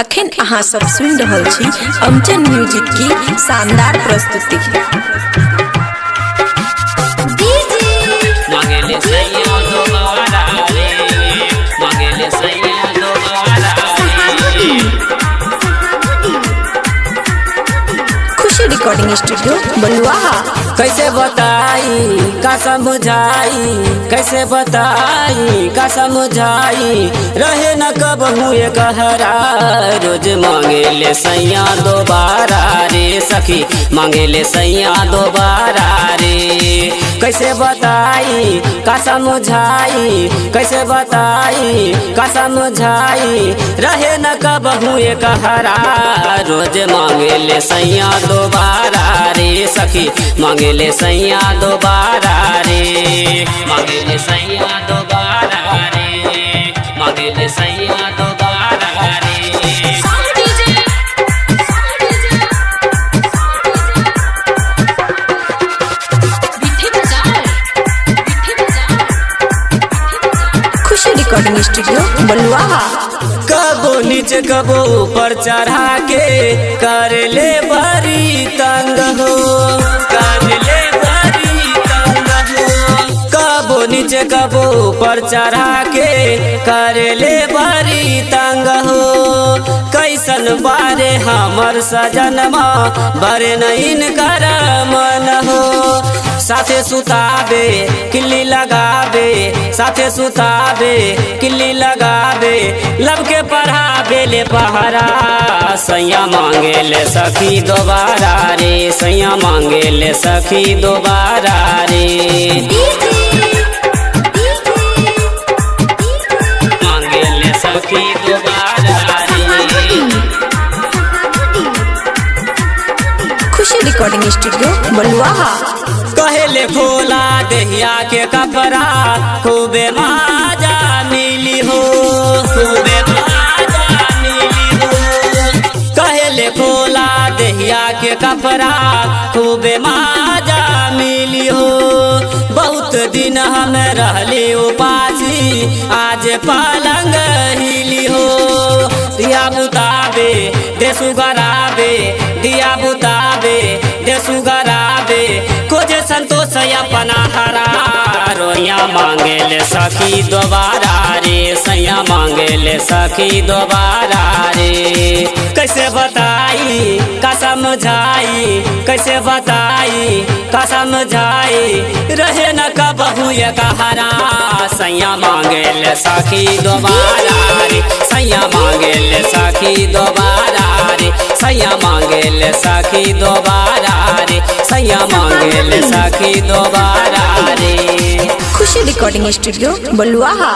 अखन अहाँ सब सुन रहल छी अमचन म्यूजिक की शानदार प्रस्तुति। खुशी रिकॉर्डिंग स्टूडियो बलुआहा। कैसे बताई का समझाई, कैसे बताई का समझाई, रहे न कब हुए कहरा, रोज मांगे ले सैया दोबारा रे सखी, मांगे ले सैया दोबारा रे। कैसे बताई का समझाई, कैसे बताई का समझाई, रहे न कब हुए कहरा, रोज मांगे ले सैया दोबारा रे सखी, मांगे ले सैया दोबारा रे, मांगे ले सैया दोबारा रे, मांगे ले सैया दोबारा रे। खुशी रिकॉर्डिंग स्टूडियो बलुआहा। कबो नीचे कबो ऊपर चढ़ा के कर ले बड़ी तंग हो, कर ले बड़ी तंग हो। कबो नीचे कबो ऊपर चढ़ा के कर ले बड़ी तंग हो। कैसन बारे हमर सजनमा बरे नहीं कर मन हो। साथे सुताबे किल्ली लगाबे, साथे सुताबे किल्ली लगाबे, लब के पढ़ाबे ले पहरा, सैया मांगे ले सखी दोबारा रे, सैया मांगे ले सखी दोबारा रे, मांगे ले सखी दोबारा रे। खुशी रिकॉर्डिंग स्टूडियो बलुआहा। कहले खोला दहिया के कपड़ा, खूबे माजा मिली हो, खूबे माजा मिली हो। कहले खोला दहिया के कपड़ा, खूबे माजा मिली हो। बहुत दिन हम रहली उपासी, आज पलंग हिली हो। दिया बुताबे दे सुगराबे, दिया बुताबे दे सुगराबे, खोजे संतोष अपना हरा, रोया मांगे ले सखी दोबारा रे, सैया मांगे ले सखी दोबारा रे। कैसे बताई का समझाई, कैसे बताई का समझाई, रहे न कब हुए कहरा, सैया मांगे ले सखी दोबारा रे, सैया मांगे ले सखी दोबारा रे, सैया मांगे ले सखी दोबारा रे, सैया मांगे ले सखी दोबारा रे। खुशी रिकॉर्डिंग स्टूडियो बलुआहा।